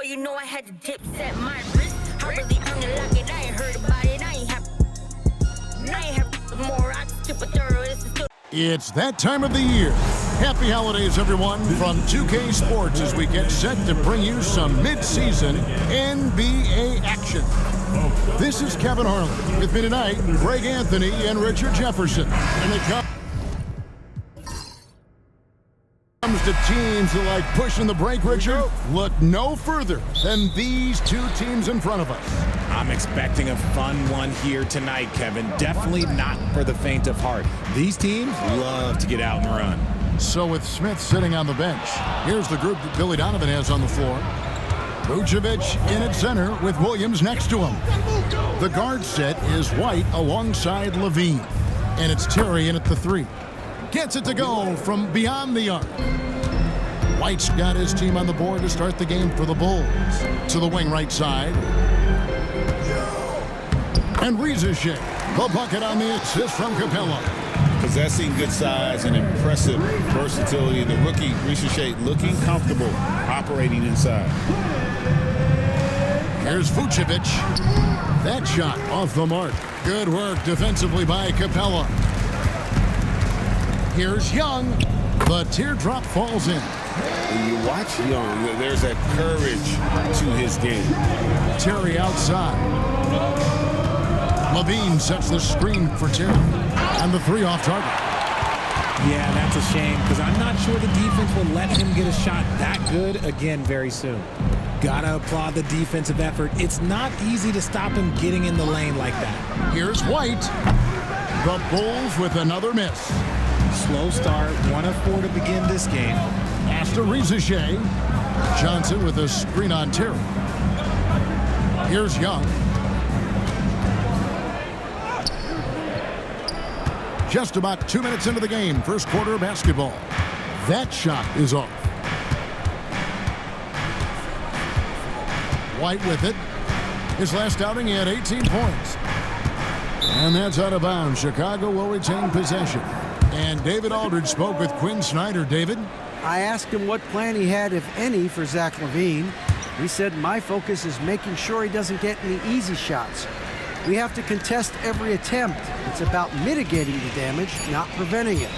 you know I had to dip set my wrist. I really unlock it. I ain't heard about it. I ain't have more rocks to put through. This is It's that time of the year. Happy holidays, everyone, from 2K Sports as we get set to bring you some mid-season NBA action. This is Kevin Harlan. With me tonight, Greg Anthony and Richard Jefferson. And it comes to teams that like pushing the break, Richard. Look no further than these two teams in front of us. I'm expecting a fun one here tonight, Kevin. Definitely not for the faint of heart. These teams love to get out and run. So with Smith sitting on the bench, here's the group that Billy Donovan has on the floor. Vucevic in at center with Williams next to him. The guard set is White alongside Levine. And it's Terry in at the three. Gets it to go from beyond the arc. White's got his team on the board to start the game for the Bulls. To the wing right side. And Rizeshe, the bucket on the assist from Capella. Possessing good size and impressive versatility. The rookie, Rizeshe, looking comfortable operating inside. Here's Vucevic. That shot off the mark. Good work defensively by Capella. Here's Young. The teardrop falls in. When you watch Young, there's that courage to his game. Terry outside. Levine sets the screen for Terry. And the three off target. Yeah, that's a shame because I'm not sure the defense will let him get a shot that good again very soon. Gotta applaud the defensive effort. It's not easy to stop him getting in the lane like that. Here's White. The Bulls with another miss. Slow start, 1 of 4 to begin this game. Pass to Rizeshe. Johnson with a screen on Terry. Here's Young. Just about 2 minutes into the game, first quarter of basketball. That shot is off. White with it. His last outing, he had 18 points. And that's out of bounds. Chicago will retain possession. And David Aldridge spoke with Quinn Snyder. David? I asked him what plan he had, if any, for Zach LaVine. He said, my focus is making sure he doesn't get any easy shots. We have to contest every attempt. It's about mitigating the damage, not preventing it.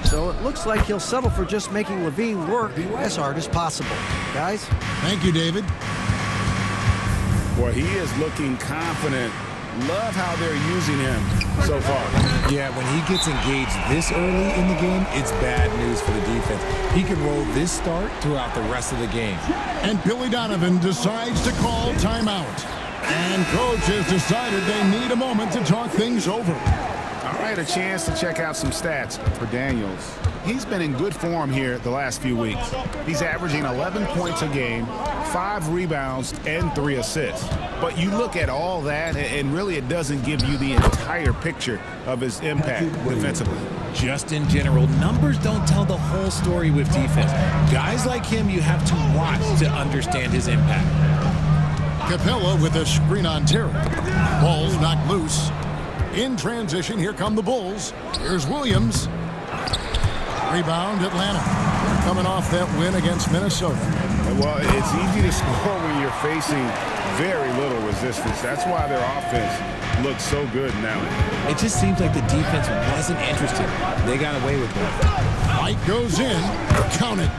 So it looks like he'll settle for just making LaVine work as hard as possible. Guys? Thank you, David. Boy, he is looking confident. Love how they're using him so far. Yeah, when he gets engaged this early in the game, it's bad news for the defense. He can roll this start throughout the rest of the game. And Billy Donovan decides to call timeout. And coach has decided they need a moment to talk things over. All right, a chance to check out some stats for Daniels. He's been in good form here the last few weeks. He's averaging 11 points a game, 5 rebounds, and 3 assists. But you look at all that, and really it doesn't give you the entire picture of his impact defensively. Just in general, numbers don't tell the whole story with defense. Guys like him you have to watch to understand his impact. Capella with a screen on Terry. Ball's knocked loose. In transition, here come the Bulls. Here's Williams. Rebound, Atlanta. They're coming off that win against Minnesota. Well, it's easy to score when you're facing very little resistance. That's why their offense looks so good now. It just seems like the defense wasn't interested. They got away with it. White goes in. Count it.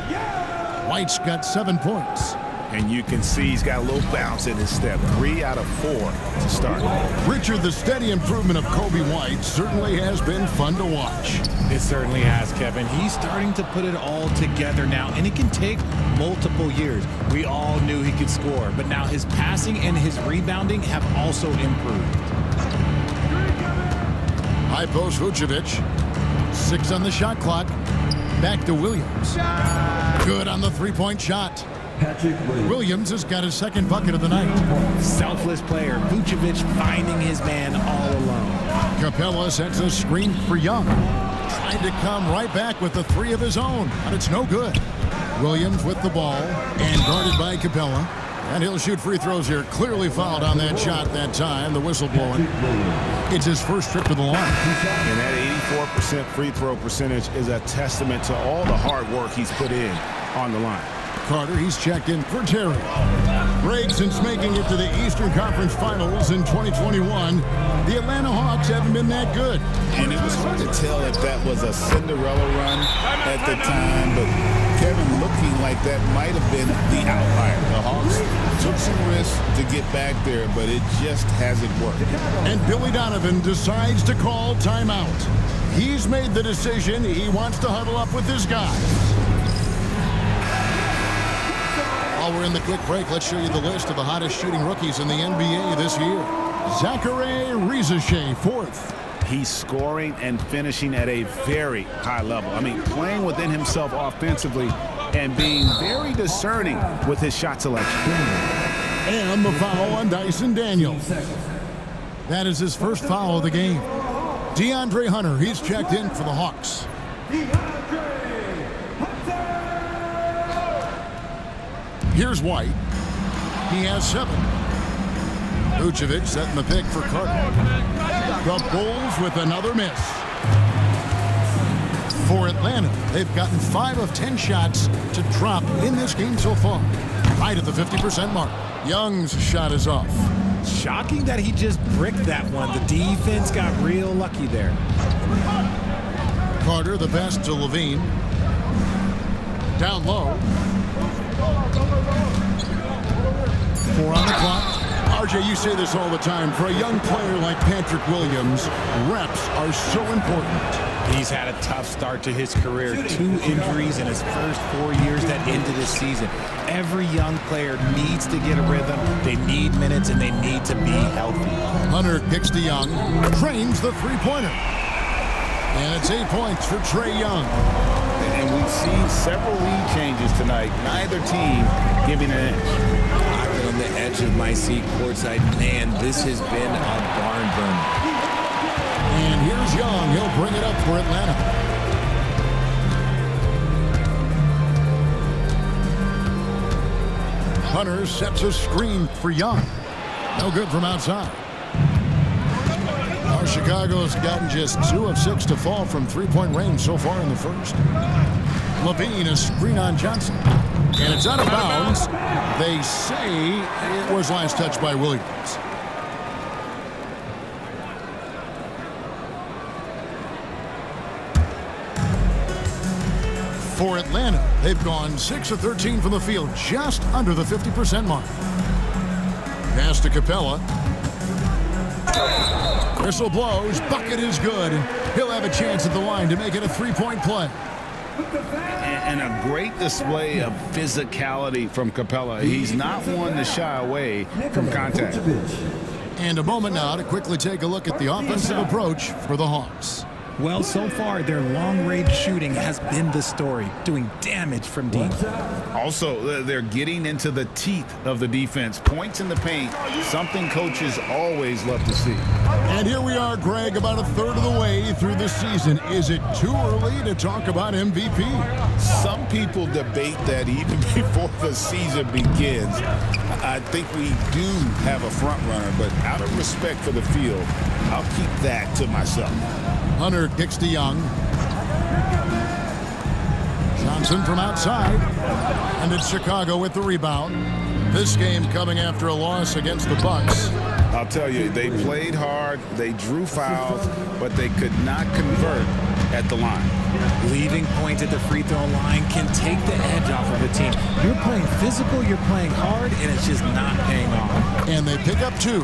White's got 7 points. And you can see he's got a little bounce in his step. 3 out of 4 to start. Richard, the steady improvement of Kobe White certainly has been fun to watch. It certainly has, Kevin. He's starting to put it all together now, and it can take multiple years. We all knew he could score, but now his passing and his rebounding have also improved. High post Vucevic. 6 on the shot clock. Back to Williams. Good on the three-point shot. Williams has got his second bucket of the night. Selfless player. Vucevic finding his man all alone. Capella sets a screen for Young. Tried to come right back with the 3 of his own, but it's no good. Williams with the ball and guarded by Capella. And he'll shoot free throws here. Clearly fouled on that shot that time. The whistle blowing. It's his first trip to the line. And that 84% free throw percentage is a testament to all the hard work he's put in on the line. Carter, he's checked in for Terry. Greg, since making it to the Eastern Conference Finals in 2021, the Atlanta Hawks haven't been that good. And it was hard to tell if that was a Cinderella run at the time, but Kevin looking like that might have been the outlier. The Hawks took some risks to get back there, but it just hasn't worked. And Billy Donovan decides to call timeout. He's made the decision. He wants to huddle up with his guys. While we're in the quick break, let's show you the list of the hottest shooting rookies in the NBA this year. Zachary Rizeshay, 4th. He's scoring and finishing at a very high level. I mean, playing within himself offensively and being very discerning with his shot selection. And the foul on Dyson Daniels. That is his first foul of the game. DeAndre Hunter, he's checked in for the Hawks. Here's White. He has 7. Vucevic setting the pick for Carter. The Bulls with another miss. For Atlanta, they've gotten 5 of 10 shots to drop in this game so far. Right at the 50% mark. Young's shot is off. Shocking that he just bricked that one. The defense got real lucky there. Carter, the pass to Levine. Down low. 4 on the clock. RJ, you say this all the time. For a young player like Patrick Williams, reps are so important. He's had a tough start to his career. 2 injuries in his first 4 years that ended his season. Every young player needs to get a rhythm. They need minutes, and they need to be healthy. Hunter kicks to Young. Trains the three-pointer. And it's 8 points for Trae Young. And we've seen several lead changes tonight. Neither team giving an inch. I've been on the edge of my seat courtside. Man, this has been a barn burner. And here's Young. He'll bring it up for Atlanta. Hunter sets a screen for Young. No good from outside. Now Chicago's gotten just 2 of 6 to fall from three-point range so far in the first. Levine, a screen on Johnson. And it's out of bounds. They say it was last touched by Williams. For Atlanta, they've gone 6 of 13 from the field, just under the 50% mark. Pass to Capella. Whistle blows, bucket is good, and he'll have a chance at the line to make it a 3-point play. And a great display of physicality from Capella. He's not one to shy away from contact. And a moment now to quickly take a look at the offensive approach for the Hawks. Well, so far, their long-range shooting has been the story, doing damage from deep. Also, they're getting into the teeth of the defense. Points in the paint, something coaches always love to see. And here we are, Greg, about a third of the way through the season. Is it too early to talk about MVP? Some people debate that even before the season begins. I think we do have a front runner, but out of respect for the field, I'll keep that to myself. Hunter kicks to Young. Johnson from outside. And it's Chicago with the rebound. This game coming after a loss against the Bucks. I'll tell you, they played hard, they drew fouls, but they could not convert at the line. Leaving points at the free throw line can take the edge off of a team. You're playing physical, you're playing hard, and it's just not paying off. And they pick up 2.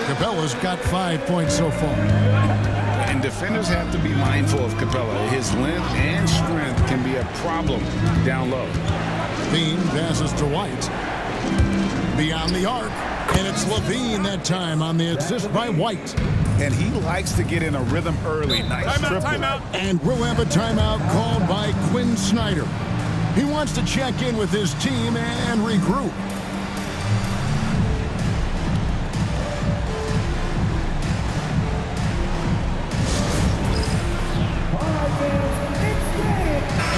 Capella's got 5 points so far. And defenders have to be mindful of Capella. His length and strength can be a problem down low. Bean passes to White. Beyond the arc. And it's Levine that time on the assist by White. And he likes to get in a rhythm early. Nice triple. Timeout. And we'll have a timeout called by Quinn Snyder. He wants to check in with his team and regroup.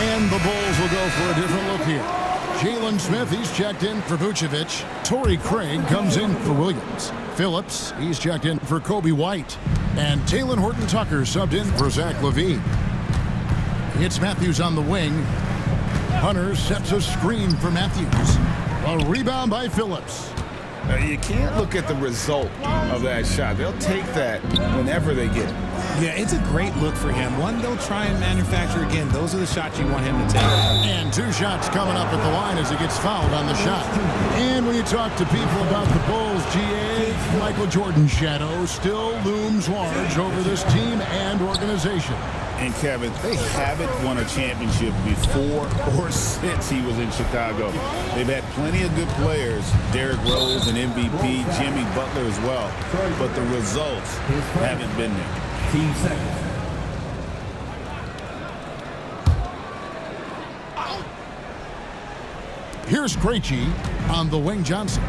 And the Bulls will go for a different look here. Jalen Smith, he's checked in for Vucevic. Torrey Craig comes in for Williams. Phillips, he's checked in for Kobe White. And Talen Horton-Tucker subbed in for Zach LaVine. It's Matthews on the wing. Hunter sets a screen for Matthews. A rebound by Phillips. You can't look at the result of that shot. They'll take that whenever they get it. Yeah, it's a great look for him. One they'll try and manufacture again. Those are the shots you want him to take. And 2 shots coming up at the line as he gets fouled on the shot. And when you talk to people about the Bulls, GA, Michael Jordan's shadow still looms large over this team and organization. And Kevin, they haven't won a championship before or since he was in Chicago. They've had plenty of good players, Derrick Rose and MVP, Jimmy Butler as well, but the results haven't been there. 15 seconds. Here's Krejci on the wing. Johnson.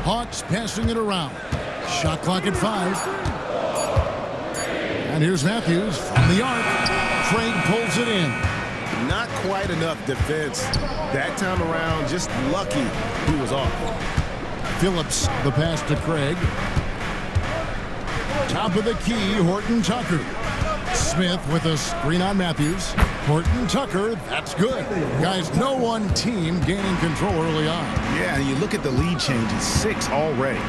Hawks passing it around. Shot clock at 5. And here's Matthews from the arc. Craig pulls it in. Not quite enough defense that time around. Just lucky he was off. Phillips, the pass to Craig. Top of the key, Horton Tucker. Smith with a screen on Matthews. Horton Tucker, that's good. Guys, no one team gaining control early on. Yeah, and you look at the lead changes, 6 already.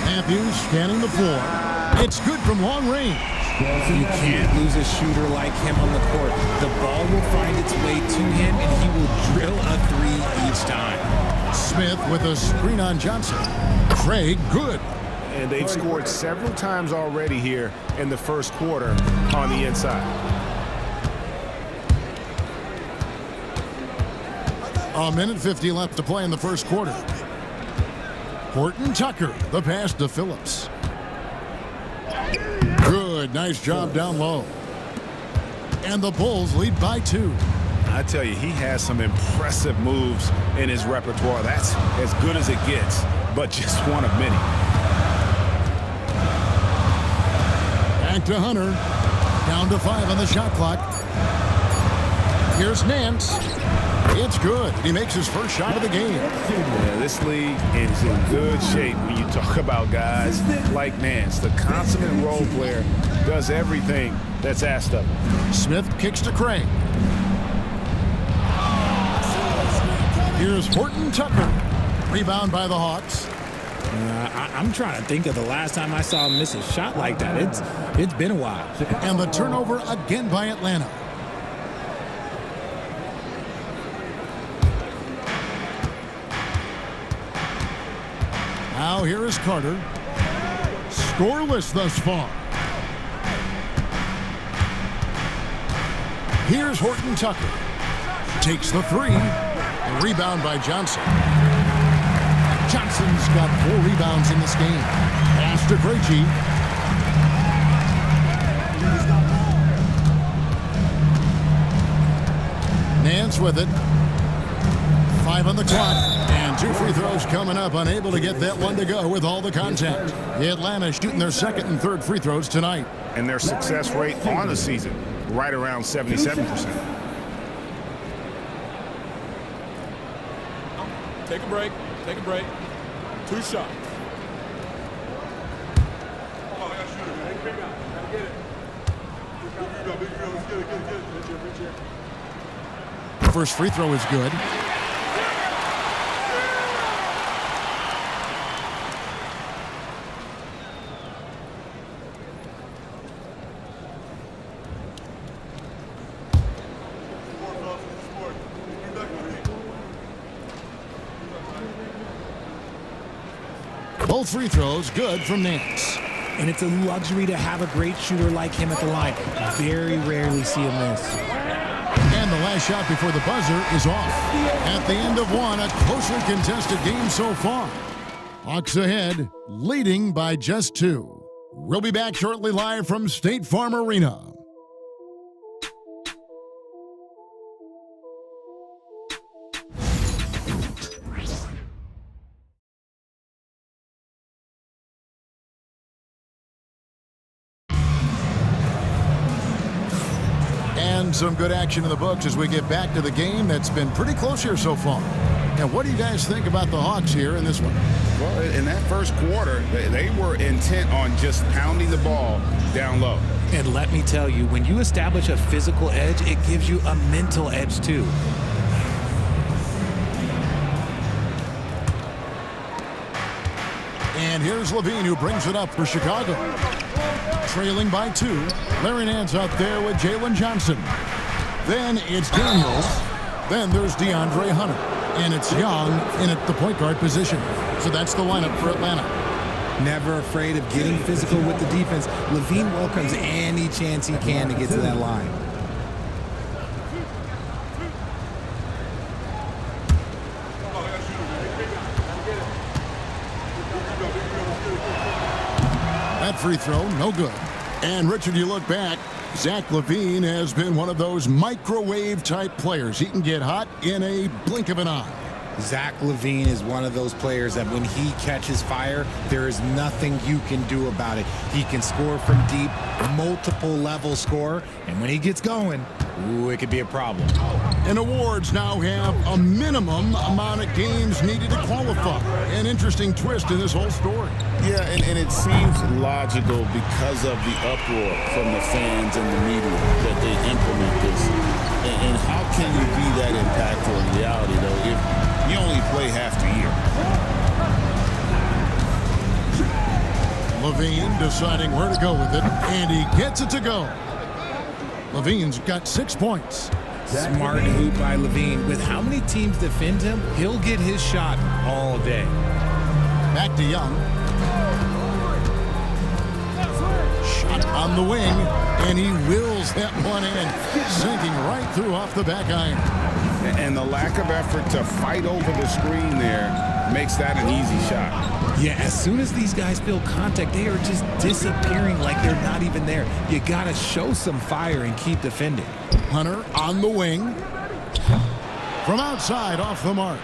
Matthews scanning the floor. It's good from long range. You can't lose a shooter like him on the court. The ball will find its way to him, and he will drill a 3 each time. Smith with a screen on Johnson. Craig, good. And they've scored several times already here in the first quarter on the inside. A minute 50 left to play in the first quarter. Horton Tucker, the pass to Phillips. Good, nice job down low. And the Bulls lead by 2. I tell you, he has some impressive moves in his repertoire. That's as good as it gets, but just one of many. Back to Hunter. Down to 5 on the shot clock. Here's Nance. It's good. He makes his first shot of the game. Yeah, this league is in good shape when you talk about guys like Nance. The consummate role player does everything that's asked of him. Smith kicks to Craig. Here's Horton Tucker. Rebound by the Hawks. I'm trying to think of the last time I saw him miss a shot like that. It's been a while. And the turnover again by Atlanta. Now here is Carter. Scoreless thus far. Here's Horton Tucker. Takes the 3. Rebound by Johnson. Johnson's got 4 rebounds in this game. Pass to Krejci. Nance with it. 5 on the clock. And 2 free throws coming up. Unable to get that one to go with all the contact. Atlanta shooting their 2nd and 3rd free throws tonight. And their success rate on the season, right around 77%. Take a break. Take a break. 2 shots. First free throw is good. Both free throws good from Nance. And it's a luxury to have a great shooter like him at the line. Very rarely see him miss. And the last shot before the buzzer is off. At the end of one, a closely contested game so far. Hawks ahead, leading by just 2. We'll be back shortly live from State Farm Arena. And some good action in the books as we get back to the game that's been pretty close here so far. And what do you guys think about the Hawks here in this one? Well, in that first quarter, they were intent on just pounding the ball down low. And let me tell you, when you establish a physical edge, it gives you a mental edge too. And here's Levine, who brings it up for Chicago. Trailing by 2. Larry Nance out there with Jalen Johnson. Then it's Daniels. Then there's DeAndre Hunter. And it's Young in at the point guard position. So that's the lineup for Atlanta. Never afraid of getting physical with the defense. Levine welcomes any chance he can to get to that line. That free throw, no good. And Richard, you look back, Zach LaVine has been one of those microwave-type players. He can get hot in a blink of an eye. Zach LaVine is one of those players that when he catches fire, there is nothing you can do about it. He can score from deep, multiple level score, and when he gets going, ooh, it could be a problem. And awards now have a minimum amount of games needed to qualify. An interesting twist in this whole story. Yeah, and it seems logical because of the uproar from the fans and the media that they implement this. And how can you be that impactful in reality, though, if you only play half the year? LaVine deciding where to go with it, and he gets it to go. LaVine's got 6 points. Smart hoop by LaVine. With how many teams defend him, he'll get his shot all day. Back to Young. Shot on the wing, and he wills that one in, sinking right through off the back iron. And the lack of effort to fight over the screen there makes that an easy shot. Yeah, as soon as these guys feel contact, they are just disappearing like they're not even there. You got to show some fire and keep defending. Hunter on the wing. From outside, off the mark.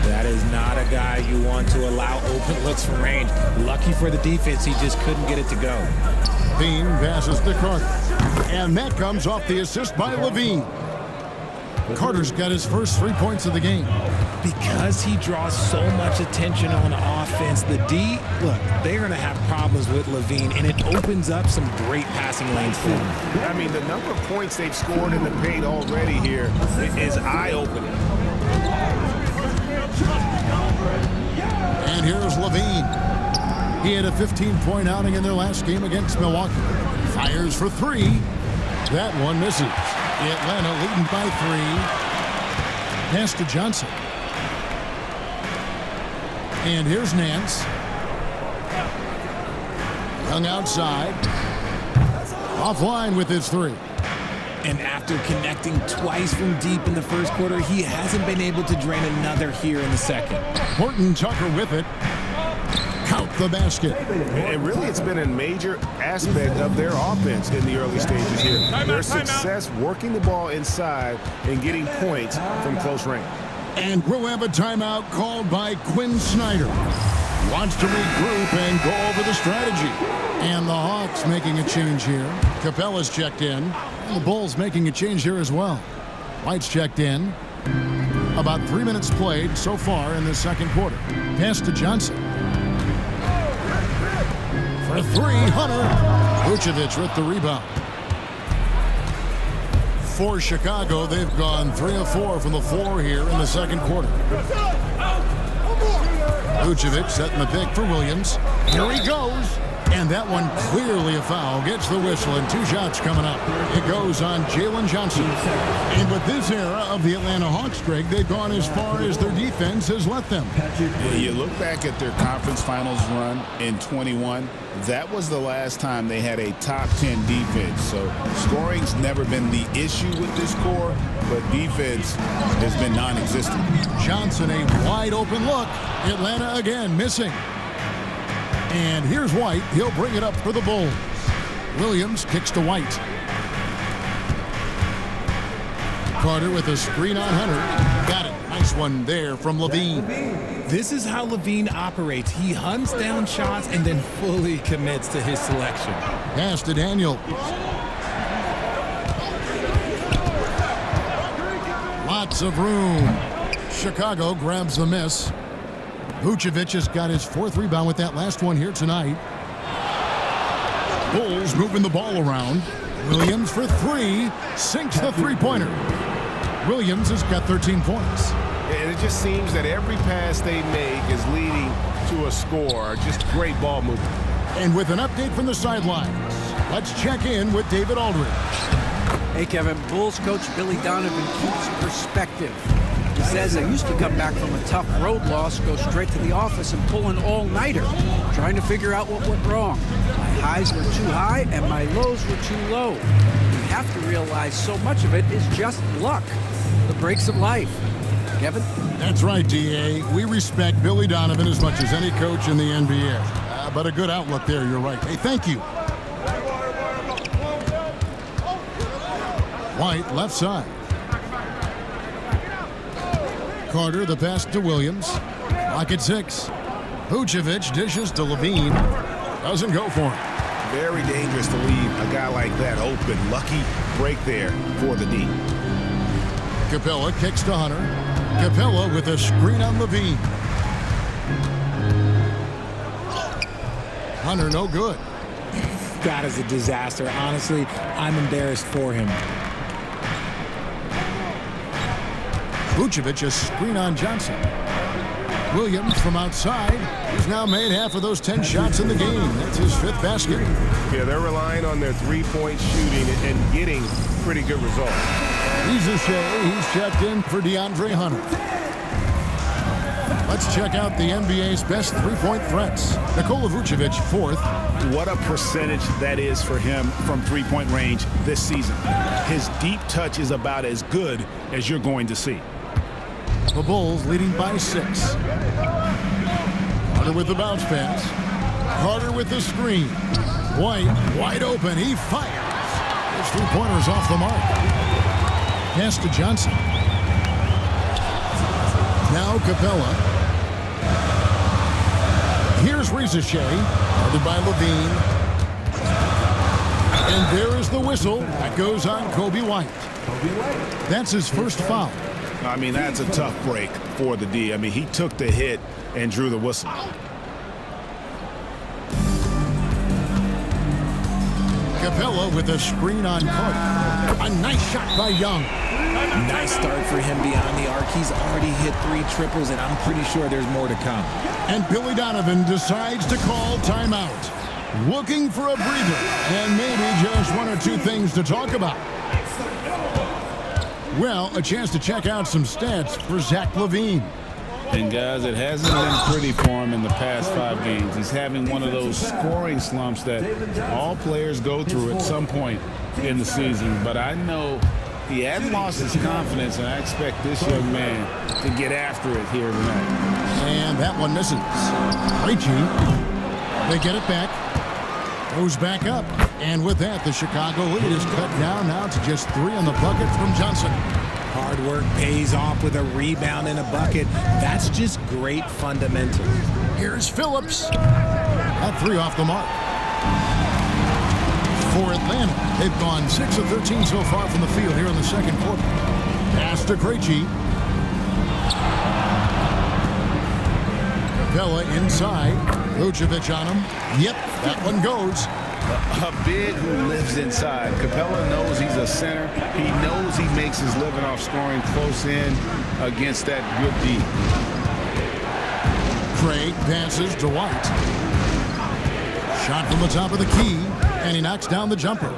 That is not a guy you want to allow open looks from range. Lucky for the defense, he just couldn't get it to go. Bean passes to Carter. And that comes off the assist by LaVine. Carter's got his first 3 points of the game. Because he draws so much attention on offense, the D, look, they're going to have problems with LaVine, and it opens up some great passing lanes for him. I mean, the number of points they've scored in the paint already here is eye-opening. And here's LaVine. He had a 15-point outing in their last game against Milwaukee. Fires for 3. That one misses. Atlanta leading by 3. Pass to Johnson. And here's Nance. Young outside. Offline with his 3. And after connecting twice from deep in the first quarter, he hasn't been able to drain another here in the second. Horton Tucker with it. Count the basket. And really, it's been a major aspect of their offense in the early stages here. Their success working the ball inside and getting points from close range. And we'll have a timeout called by Quinn Snyder. Wants to regroup and go over the strategy. And the Hawks making a change here. Capella's checked in. And the Bulls making a change here as well. White's checked in. About 3 minutes played so far in the second quarter. Pass to Johnson. For 3, Hunter. Vucevic with the rebound. For Chicago, they've gone 3 of 4 from the floor here in the second quarter. Vucevic setting the pick for Williams. Here he goes. And that one clearly a foul. Gets the whistle and 2 shots coming up. It goes on Jalen Johnson. And with this era of the Atlanta Hawks, Greg, they've gone as far as their defense has let them. Yeah, you look back at their conference finals run in 21. That was the last time they had a top 10 defense. So scoring's never been the issue with this core, but defense has been non-existent. Johnson, a wide open look. Atlanta again missing. And here's White. He'll bring it up for the Bulls. Williams kicks to White. Carter with a screen on Hunter. Got it. Nice one there from LaVine. This is how LaVine operates. He hunts down shots and then fully commits to his selection. Pass to Daniel. Lots of room. Chicago grabs the miss. Vucevic has got his 4th rebound with that last one here tonight. Bulls moving the ball around. Williams for three. Sinks the three-pointer. Williams has got 13 points. And it just seems that every pass they make is leading to a score. Just great ball movement. And with an update from the sidelines, let's check in with David Aldridge. Hey, Kevin, Bulls coach Billy Donovan keeps perspective. He says I used to come back from a tough road loss, go straight to the office and pull an all-nighter, trying to figure out what went wrong. My highs were too high and my lows were too low. You have to realize so much of it is just luck, the breaks of life. Kevin? That's right, D.A. We respect Billy Donovan as much as any coach in the NBA. But a good outlook there, you're right. Hey, thank you. White, left side. Carter, the pass to Williams. Clock at 6. Vucevic dishes to Levine. Doesn't go for him. Very dangerous to leave a guy like that open. Lucky break there for the D. Capella kicks to Hunter. Capella with a screen on Levine. Hunter, no good. That is a disaster. Honestly, I'm embarrassed for him. Vucevic a screen on Johnson. Williams from outside. He's now made half of those 10 shots in the game. That's his 5th basket. Yeah, they're relying on their three-point shooting and getting pretty good results. He's checked in for DeAndre Hunter. Let's check out the NBA's best three-point threats. Nikola Vucevic, 4th. What a percentage that is for him from three-point range this season. His deep touch is about as good as you're going to see. The Bulls leading by 6. Carter with the bounce pass. Carter with the screen. White, wide open. He fires. His three-pointer's off the mark. Pass to Johnson. Now Capella. Here's Ricochet, guarded by Levine. And there is the whistle. That goes on Kobe White. That's his first foul. I mean, that's a tough break for the D. I mean, he took the hit and drew the whistle. Capella with a screen on Carter. A nice shot by Young. Nice start for him beyond the arc. He's already hit 3 triples, and I'm pretty sure there's more to come. And Billy Donovan decides to call timeout. Looking for a breather and maybe just 1 or 2 things to talk about. Well, a chance to check out some stats for Zach LaVine. And guys, it hasn't been pretty for him in the past 5 games. He's having one of those scoring slumps that all players go through at some point in the season. But I know he hadn't lost his confidence, and I expect this young man to get after it here tonight. And that one misses. Ricci, they get it back. Goes back up. And with that, the Chicago lead is cut down now to just 3 on the bucket from Johnson. Hard work pays off with a rebound and a bucket. That's just great fundamentals. Here's Phillips. That 3 off the mark. For Atlanta, they've gone 6 of 13 so far from the field here in the second quarter. Pass to Krejci. Capella inside. Vucevic on him. Yep, that one goes. A big who lives inside. Capella knows he's a center. He knows he makes his living off scoring close in against that good D. Craig passes to White. Shot from the top of the key, and he knocks down the jumper.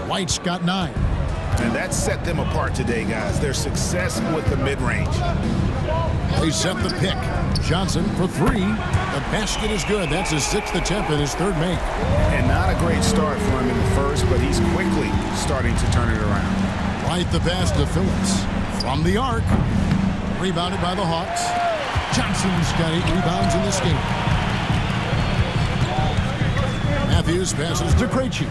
White's got 9. And that set them apart today, guys. Their success with the mid-range. They set the pick. Johnson for 3. The basket is good. That's his 6th attempt and his 3rd make. And not a great start for him in the first, but he's quickly starting to turn it around. White the pass to Phillips. From the arc. Rebounded by the Hawks. Johnson's got 8 rebounds in this game. Matthews passes to Krejci.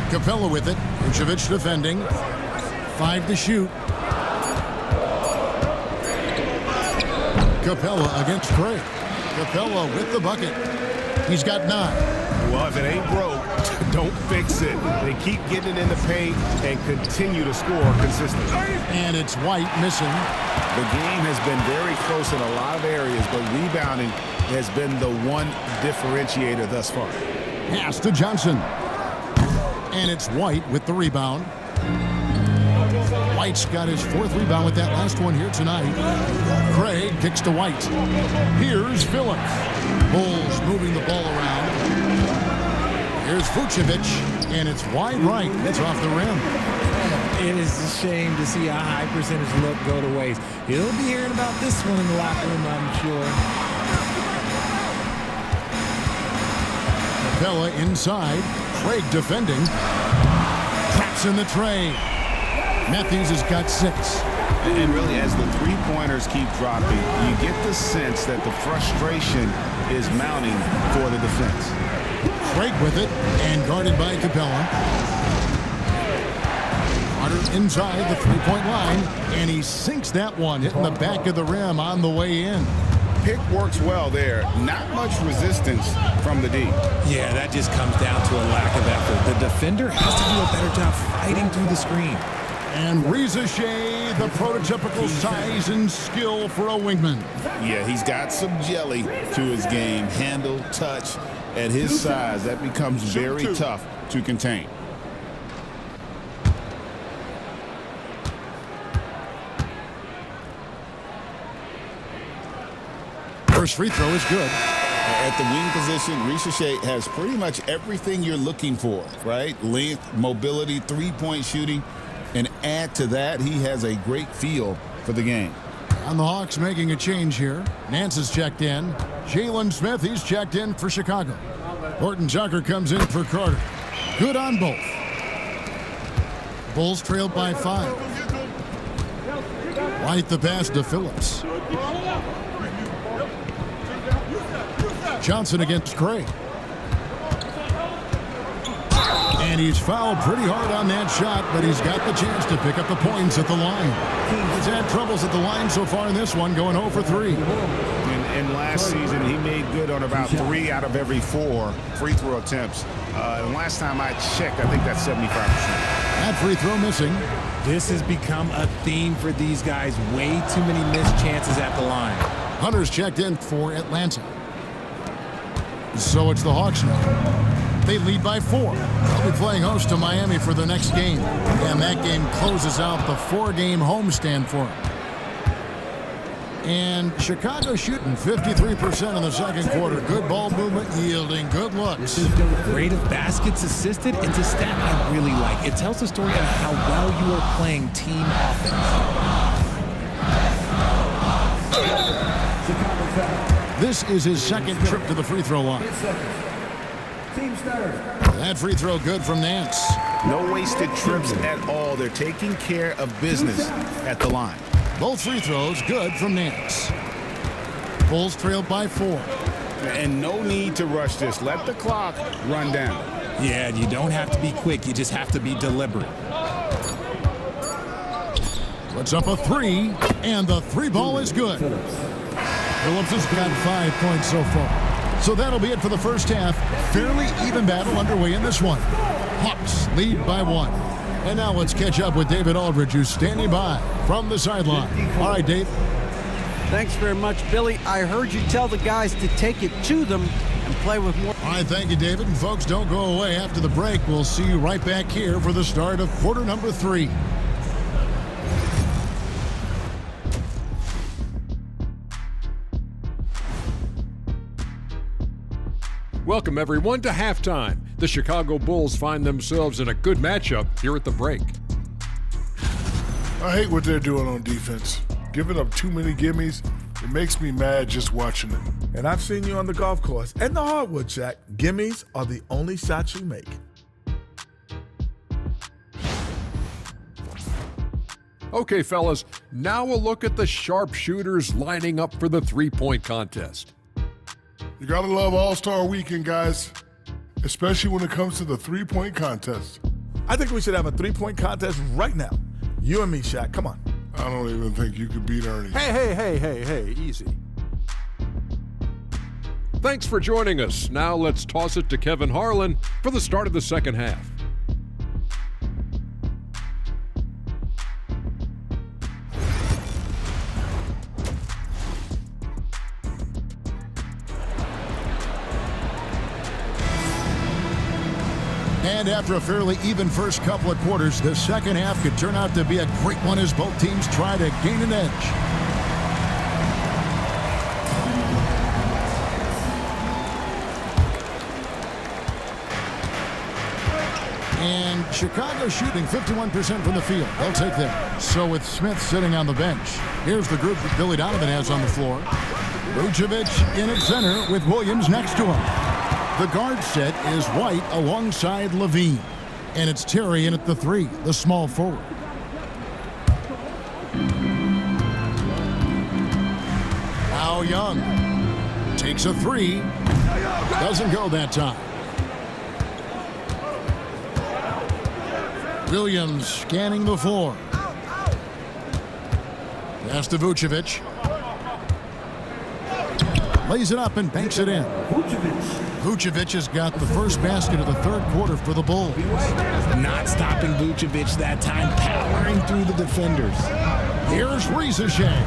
Capella with it. Vucevic defending. 5 to shoot. Capella against Craig. Capella with the bucket. He's got 9. Well, if it ain't broke, don't fix it. They keep getting it in the paint and continue to score consistently. And it's White missing. The game has been very close in a lot of areas, but rebounding has been the one differentiator thus far. Pass to Johnson. And it's White with the rebound. White's got his 4th rebound with that last one here tonight. Craig kicks to White. Here's Phillips. Bulls moving the ball around. Here's Vucevic, and it's wide right. It's off the rim. It is a shame to see a high percentage look go to waste. He'll be hearing about this one in the locker room, I'm sure. Capella inside. Craig defending. Traps in the tray. Matthews has got 6. And really, as the three-pointers keep dropping, you get the sense that the frustration is mounting for the defense. Craig with it, and guarded by Capella. Carter inside the three-point line, and he sinks that one, hitting the back of the rim on the way in. Pick works well there. Not much resistance from the D. Yeah, that just comes down to a lack of effort. The defender has to do a better job fighting through the screen. And Reza Shea, the prototypical size and skill for a wingman. Yeah, he's got some jelly to his game. Handle, touch. At his size, that becomes very tough to contain. First free throw is good. At the wing position, Reza Shea has pretty much everything you're looking for, right? Length, mobility, three-point shooting. And add to that, he has a great feel for the game. And the Hawks making a change here. Nance is checked in. Jalen Smith, he's checked in for Chicago. Horton Tucker comes in for Carter. Good on both. Bulls trailed by 5. White the pass to Phillips. Johnson against Craig. And he's fouled pretty hard on that shot, but he's got the chance to pick up the points at the line. He's had troubles at the line so far in this one, going 0 for 3. And last season, he made good on about 3 out of every 4 free throw attempts. And last time I checked, I think that's 75%. That free throw missing. This has become a theme for these guys. Way too many missed chances at the line. Hunter's checked in for Atlanta. So it's the Hawks now. They lead by 4. They'll be playing host to Miami for the next game. And that game closes out the 4-game homestand for them. And Chicago shooting 53% in the second quarter. Good ball movement, yielding good looks. Rate of baskets assisted. It's a stat I really like. It tells the story of how well you are playing team offense. This is his second trip to the free throw line. That free throw good from Nance. No wasted trips at all. They're taking care of business at the line. Both free throws good from Nance. Bulls trailed by 4. And no need to rush this. Let the clock run down. Yeah, you don't have to be quick. You just have to be deliberate. Puts up a 3, and the 3 ball is good. Phillips has got 5 points so far. So that'll be it for the first half. Fairly even battle underway in this one. Hawks lead by 1. And now let's catch up with David Aldridge, who's standing by from the sideline. All right, Dave. Thanks very much, Billy. I heard you tell the guys to take it to them and play with more. All right, thank you, David. And folks, don't go away. After the break, we'll see you right back here for the start of quarter number 3. Welcome, everyone, to halftime. The Chicago Bulls find themselves in a good matchup here at the break. I hate what they're doing on defense. Giving up too many gimmies, it makes me mad just watching it. And I've seen you on the golf course and the hardwood track. Gimmies are the only shots you make. Okay, fellas, now a look at the sharpshooters lining up for the three-point contest. You gotta love All-Star Weekend, guys, especially when it comes to the three-point contest. I think we should have a three-point contest right now. You and me, Shaq, come on. I don't even think you could beat Ernie. Hey, easy. Thanks for joining us. Now let's toss it to Kevin Harlan for the start of the second half. And after a fairly even first couple of quarters, the second half could turn out to be a great one as both teams try to gain an edge. And Chicago shooting 51% from the field. They'll take that. So with Smith sitting on the bench, here's the group that Billy Donovan has on the floor. Vucevic in at center with Williams next to him. The guard set is White alongside Levine. And it's Terry in at the 3, the small forward. Now Young takes a 3. Doesn't go that time. Williams scanning the floor. Pass to Vucevic. Lays it up and banks it in. Vucevic has got the first basket of the third quarter for the Bulls. Not stopping Vucevic that time, powering through the defenders. Here's Rizachet.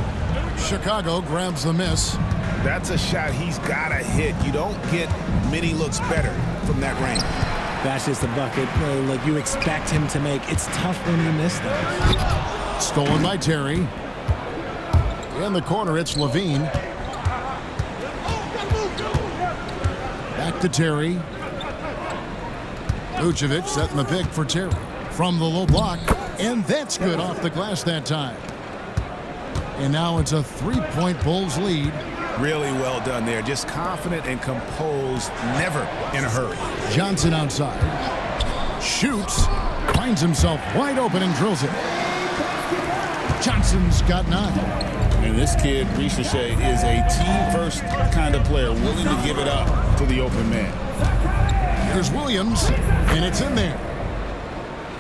Chicago grabs the miss. That's a shot he's got to hit. You don't get many looks better from that range. That's just a bucket like you expect him to make. It's tough when you miss those. Stolen by Terry. In the corner, it's Levine. Back to Terry. Vucevic setting the pick for Terry. From the low block. And that's good off the glass that time. And now it's a 3-point Bulls lead. Really well done there. Just confident and composed, never in a hurry. Johnson outside. Shoots. Finds himself wide open and drills it. Johnson's got 9. And this kid, Rizachet, is a team-first kind of player, willing to give it up to the open man. Here's Williams, and it's in there.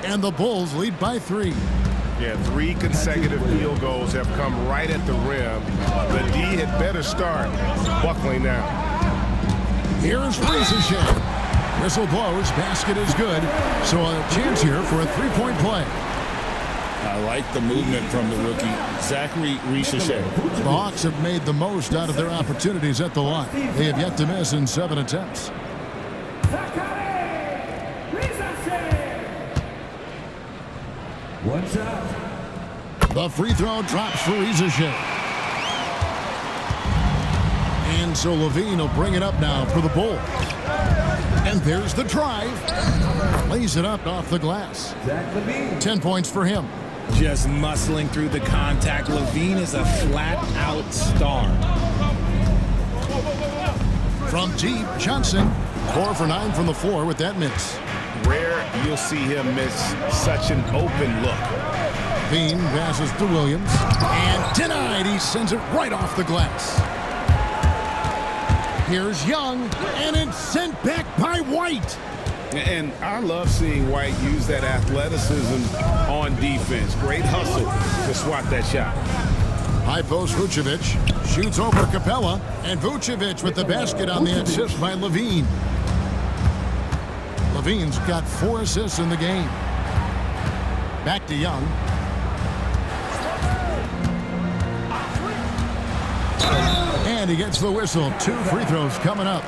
And the Bulls lead by 3. Yeah, 3 consecutive field goals have come right at the rim. The D had better start buckling down. Here's Rizachet. Whistle blows, basket is good. So a chance here for a 3-point play. I like the movement from the rookie, Zachary Rizachet. The Hawks have made the most out of their opportunities at the line. They have yet to miss in 7 attempts. One shot. The free throw drops for Rizachet. And so Levine will bring it up now for the Bulls. And there's the drive. Lays it up off the glass. 10 points for him. Just muscling through the contact. Levine is a flat-out star. From deep, Johnson. 4 for 9 from the floor with that miss. Rare you'll see him miss such an open look. Bean passes to Williams. And denied. He sends it right off the glass. Here's Young. And it's sent back by White. And I love seeing White use that athleticism on defense. Great hustle to swat that shot. High post Vucevic. Shoots over Capella. And Vucevic with the basket on the assist by Levine. Levine's got 4 assists in the game. Back to Young. And he gets the whistle. 2 free throws coming up.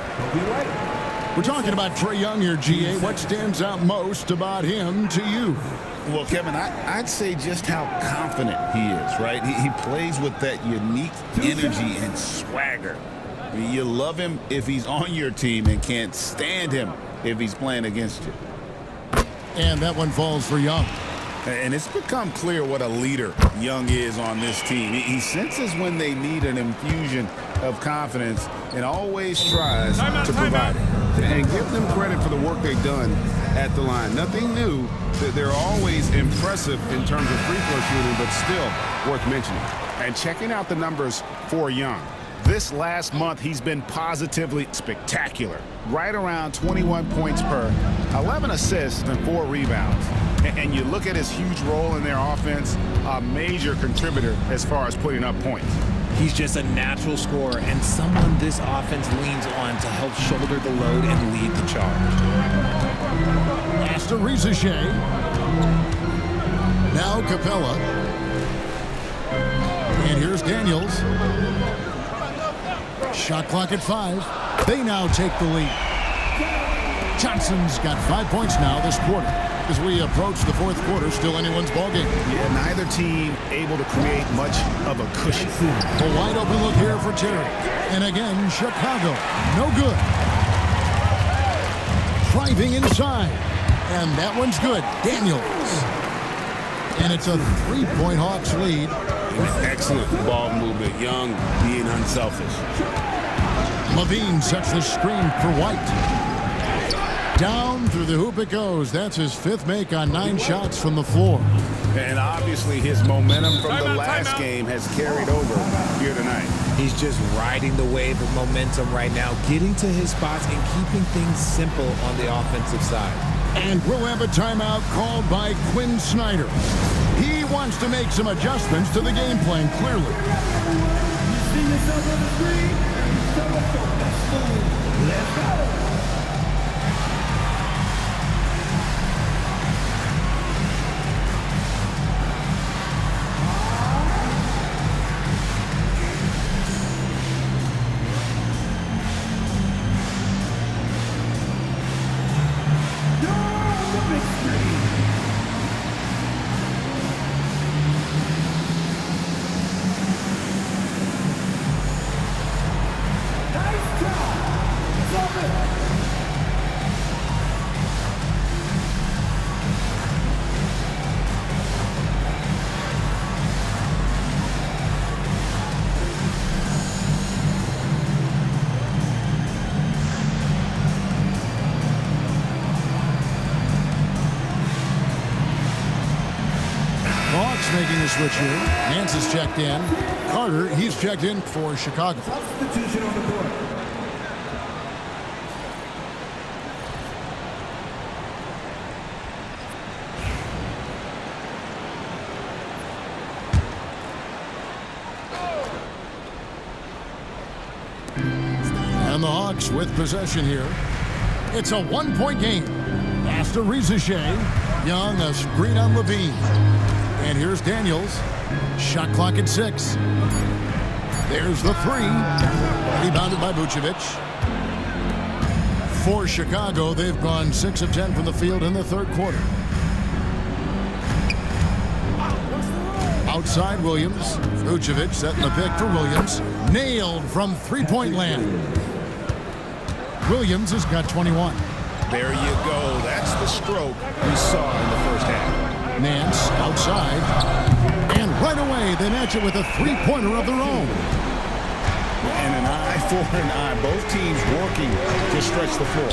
We're talking about Trae Young here, GA. What stands out most about him to you? Well, Kevin, I'd say just how confident he is, right? He plays with that unique energy and swagger. I mean, you love him if he's on your team and can't stand him if he's playing against you. And that one falls for Young. And it's become clear what a leader Young is on this team. He senses when they need an infusion of confidence and always tries to provide it. And give them credit for the work they've done at the line. Nothing new. They're always impressive in terms of free throw shooting, but still worth mentioning. And checking out the numbers for Young. This last month, he's been positively spectacular. Right around 21 points per, 11 assists, and 4 rebounds. And you look at his huge role in their offense, a major contributor as far as putting up points. He's just a natural scorer and someone this offense leans on to help shoulder the load and lead the charge. Pass to Rizachet. Now Capella. And here's Daniels. Shot clock at 5. They now take the lead. Johnson's got 5 points now this quarter. As we approach the fourth quarter, still anyone's ballgame. Yeah, neither team able to create much of a cushion. A wide open look here for Terry. And again, Chicago. No good. Driving inside. And that one's good. Daniels. And it's a 3-point Hawks lead. Excellent ball movement. Young being unselfish. Levine sets the screen for White. Down through the hoop it goes. That's his 5th make on 9 shots from the floor. And obviously his momentum from the last game has carried over here tonight. He's just riding the wave of momentum right now, getting to his spots and keeping things simple on the offensive side. And we'll have a timeout called by Quinn Snyder. He wants to make some adjustments to the game plan, clearly. Let's go. Making a switch here. Nance is checked in. Carter, he's checked in for Chicago. Substitution on the court. And the Hawks with possession here. It's a 1-point game. Pass to Shea. Young, a screen on Levine. And here's Daniels. Shot clock at 6. There's the 3. Rebounded by Vucevic. For Chicago, they've gone 6 of 10 from the field in the third quarter. Outside Williams. Vucevic setting the pick for Williams. Nailed from 3-point land. Williams has got 21. There you go. That's the stroke we saw in the first half. Nance outside. And right away, they match it with a 3-pointer of their own. And an eye for an eye. Both teams working to stretch the floor.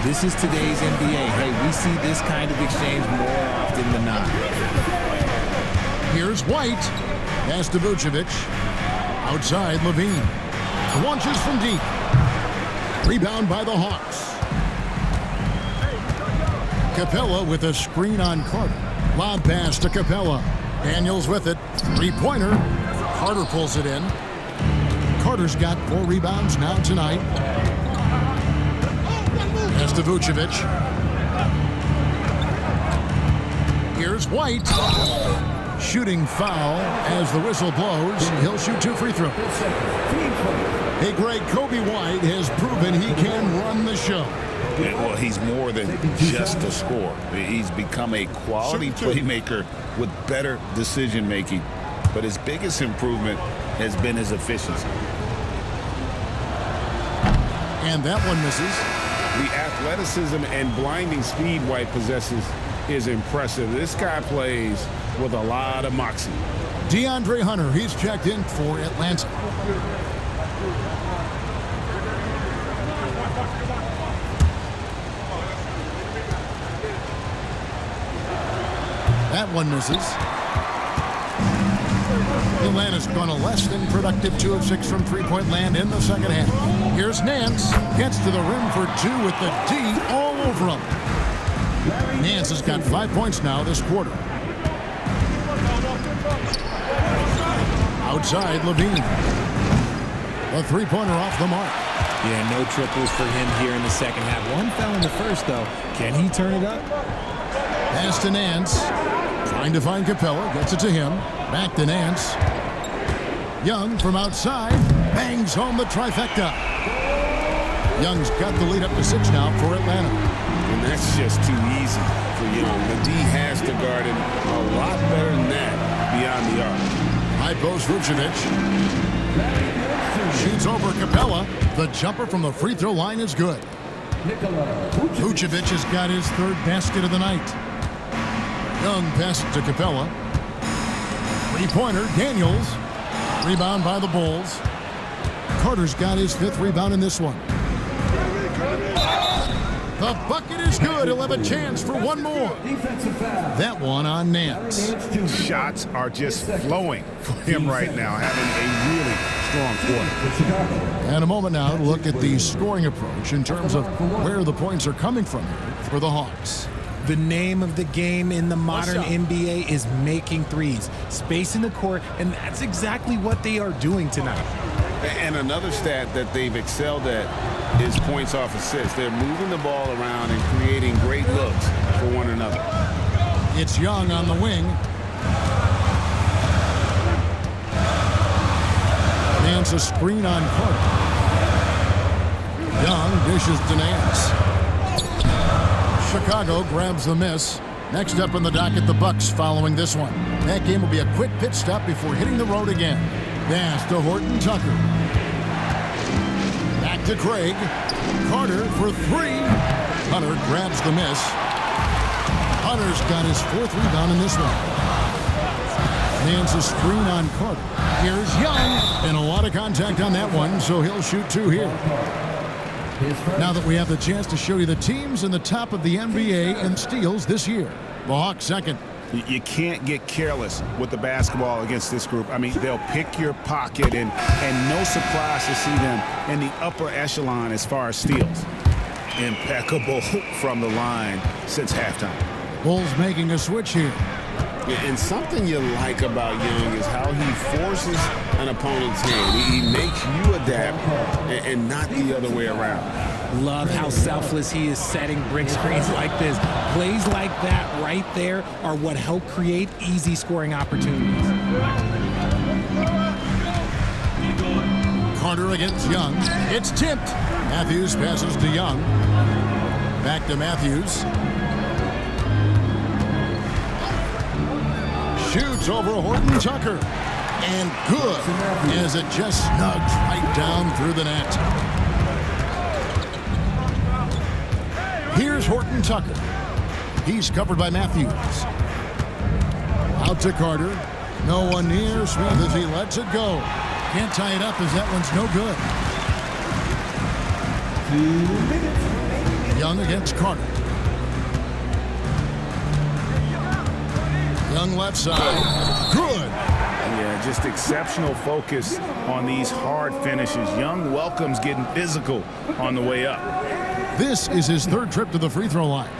This is today's NBA. Hey, we see this kind of exchange more often than not. Here's White. Pass to Vucevic. Outside, Levine. Launches from deep. Rebound by the Hawks. Capella with a screen on Carter. Lob pass to Capella. Daniels with it. 3-pointer. Carter pulls it in. Carter's got 4 rebounds now tonight. Pass to Vucevic. Here's White. Shooting foul as the whistle blows. He'll shoot 2 free throws. Hey, Greg, Kobe White has proven he can run the show. Yeah, well, he's more than just a scorer. He's become a quality playmaker with better decision-making. But his biggest improvement has been his efficiency. And that one misses. The athleticism and blinding speed White possesses is impressive. This guy plays with a lot of moxie. DeAndre Hunter, he's checked in for Atlanta. That one misses. Atlanta's gone a less than productive 2 of 6 from 3-point land in the second half. Here's Nance. Gets to the rim for 2 with the D all over him. Nance has got 5 points now this quarter. Outside, Levine. A 3-pointer off the mark. Yeah, no triples for him here in the second half. One fell in the first, though. Can he turn it up? Pass to Nance. Trying to find Capella. Gets it to him. Back to Nance. Young from outside. Bangs home the trifecta. Young's got the lead up to 6 now for Atlanta. that's just too easy for Young. The D has to guard him a lot better than that beyond the arc. High post Vucevic. Shoots over Capella. The jumper from the free throw line is good. Vucevic has got his third basket of the night. Young passes to Capella. Three-pointer, Daniels. Rebound by the Bulls. Carter's got his fifth rebound in this one. The bucket is good. He'll have a chance for one more. That one on Nance. Shots are just flowing for him right now, having a really strong quarter. And a moment now to look at the scoring approach in terms of where the points are coming from here for the Hawks. The name of the game in the modern NBA is making threes, spacing the court, and that's exactly what they are doing tonight. And another stat that they've excelled at is points off assists. They're moving the ball around and creating great looks for one another. It's Young on the wing. Nance a screen on Carter. Young dishes to Nance. Chicago grabs the miss. Next up in the docket, the Bucks following this one. That game will be a quick pit stop before hitting the road again. Pass to Horton Tucker. Back to Craig. Carter for three. Hunter grabs the miss. Hunter's got his fourth rebound in this one. Nance a screen on Carter. Here's Young. And a lot of contact on that one, so he'll shoot two here. Now that we have the chance to show you the teams in the top of the NBA in steals this year. The Hawks second. You can't get careless with the basketball against this group. I mean, they'll pick your pocket, and no surprise to see them in the upper echelon as far as steals. Impeccable from the line since halftime. Bulls making a switch here. And something you like about Young is how he forces an opponent's hand. He makes you adapt and not the other way around. Love how selfless he is setting brick screens like this. Plays like that right there are what help create easy scoring opportunities. Carter against Young. It's tipped. Matthews passes to Young. Back to Matthews. Shoots over Horton Tucker. And good, as it just snugs right down through the net. Here's Horton Tucker. He's covered by Matthews. Out to Carter. No one near. Smith as he lets it go. Can't tie it up as that one's no good. Young against Carter. Young left side. Good. Yeah, just exceptional focus on these hard finishes. Young welcomes getting physical on the way up. This is his third trip to the free throw line.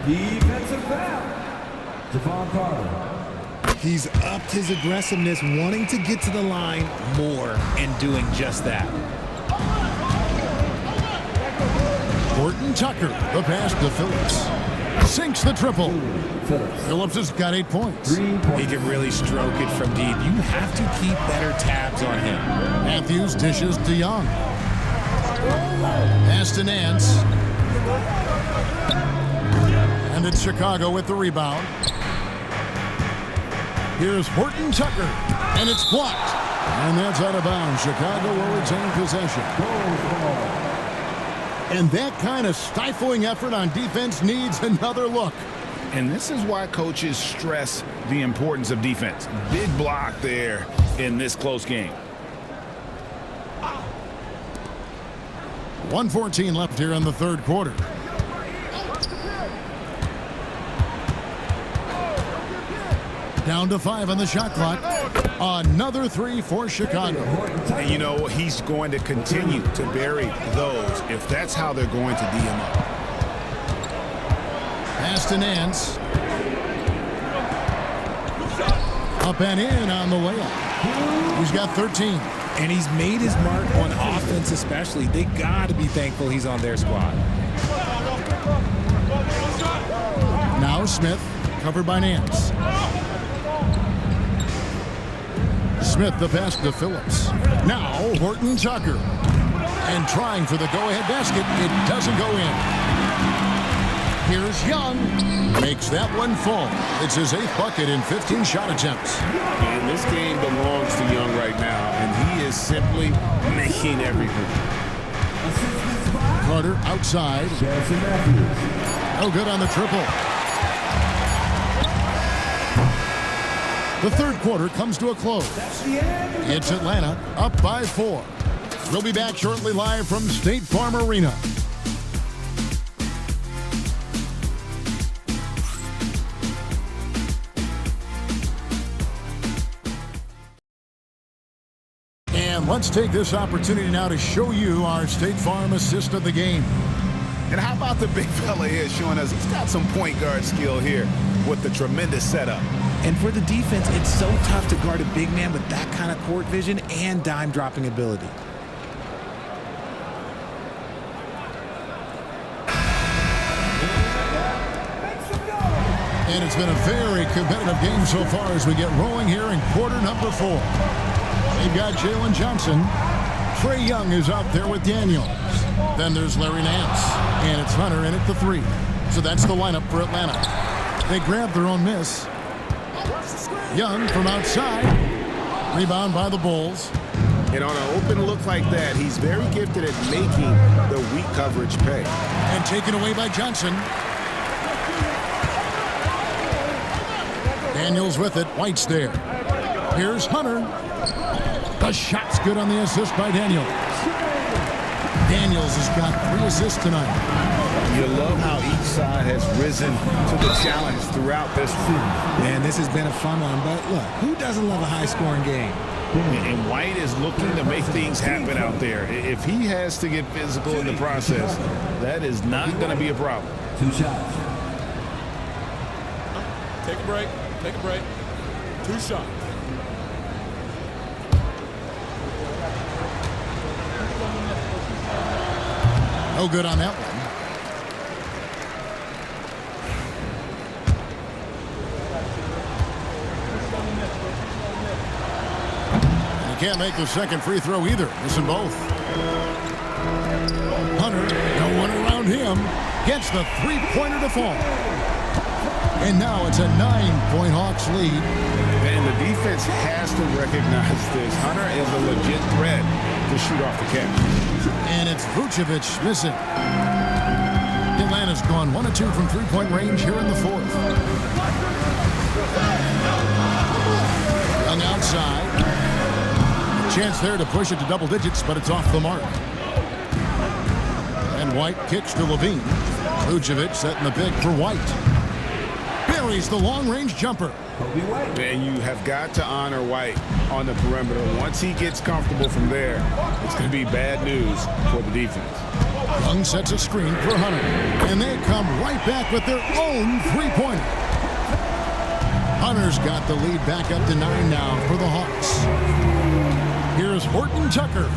Defensive foul. Javon Carter. He's upped his aggressiveness, wanting to get to the line more and doing just that. Horton Tucker, the pass to Phillips. Sinks the triple. Phillips has got 8 points. He can really stroke it from deep. You have to keep better tabs on him. Matthews dishes to Young. Pass to Nance. And it's Chicago with the rebound. Here's Horton Tucker. And it's blocked. And that's out of bounds. Chicago will retain possession. And that kind of stifling effort on defense needs another look. And this is why coaches stress the importance of defense. Big block there in this close game. 1:14 left here in the third quarter. Down to 5 on the shot clock. Another three for Chicago. And you know, he's going to continue to bury those if that's how they're going to D him up. Pass to Nance. Up and in on the layup. He's got 13. And he's made his mark on offense especially. They got to be thankful he's on their squad. Now Smith, covered by Nance. Smith the pass to Phillips. Now Horton Tucker. And trying for the go-ahead basket. It doesn't go in. Here's Young. Makes that one fall. It's his 8th bucket in 15 shot attempts. And this game belongs to Young right now, and he is simply making everything. Carter outside. No good on the triple. The third quarter comes to a close. It's Atlanta up by 4. We'll be back shortly live from State Farm Arena. And let's take this opportunity now to show you our State Farm assist of the game. And how about the big fella here showing us he's got some point guard skill here with the tremendous setup. And for the defense, it's so tough to guard a big man with that kind of court vision and dime dropping ability. And it's been a very competitive game so far as we get rolling here in quarter number 4. They've got Jalen Johnson. Trae Young is out there with Daniels. Then there's Larry Nance. And it's Hunter in at the 3. So that's the lineup for Atlanta. They grab their own miss. Young from outside. Rebound by the Bulls. And on an open look like that, he's very gifted at making the weak coverage pay. And taken away by Johnson. Daniels with it. White's there. Here's Hunter. The shot's good on the assist by Daniels. Daniels has got 3 assists tonight. You love how each side has risen to the challenge throughout this season. Man, this has been a fun one, but look, who doesn't love a high-scoring game? And White is looking to make things happen out there. If he has to get physical in the process, that is not going to be a problem. 2 shots. Take a break. Take a break. 2 shots. No good on that one. And he can't make the second free throw either. Missing both. Hunter, no one around him, gets the 3-pointer to fall. And now it's a 9-point Hawks lead. And the defense has to recognize this. Hunter is a legit threat to shoot off the catch. And it's Vucevic missing. Atlanta's gone 1 of 2 from 3-point range here in the 4th. Young outside. Chance there to push it to double digits, but it's off the mark. And White kicks to Levine. Vucevic setting the pick for White. Buries the long-range jumper. And you have got to honor White on the perimeter. Once he gets comfortable from there, it's going to be bad news for the defense. Young sets a screen for Hunter. And they come right back with their own 3-pointer. Hunter's got the lead back up to 9 now for the Hawks. Here's Horton Tucker.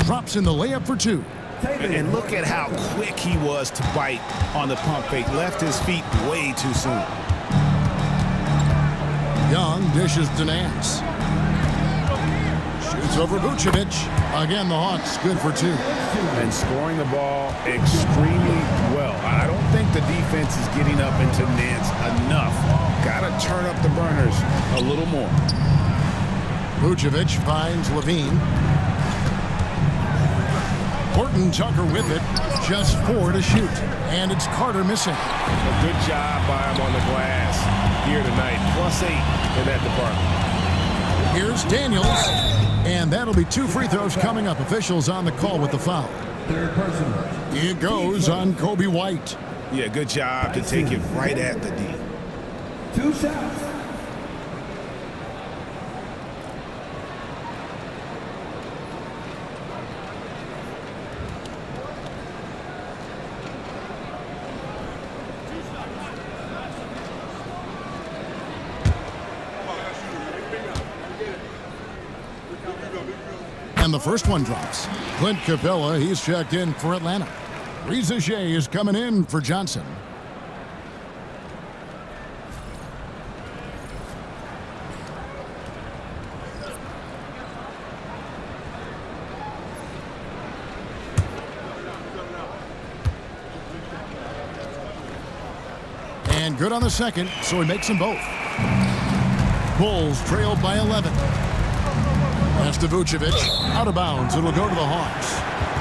Drops in the layup for 2. And look at how quick he was to bite on the pump fake. Left his feet way too soon. Young dishes to Nance. Shoots over Vucevic. Again, the Hawks good for 2. And scoring the ball extremely well. I don't think the defense is getting up into Nance enough. Got to turn up the burners a little more. Vucevic finds Levine. Horton Tucker with it. Just 4 to shoot. And it's Carter missing. A good job by him on the glass here tonight. +8 in that department. Here's Daniels. And that'll be 2 free throws coming up. Officials on the call with the foul. Third person. It goes on Kobe White. Yeah, good job to take it right at the D. 2 shots. And the first one drops. Clint Capella, he's checked in for Atlanta. Reza Shea is coming in for Johnson. And good on the second, so he makes them both. Bulls trailed by 11. Pass to Vucevic. Out of bounds. It'll go to the Hawks.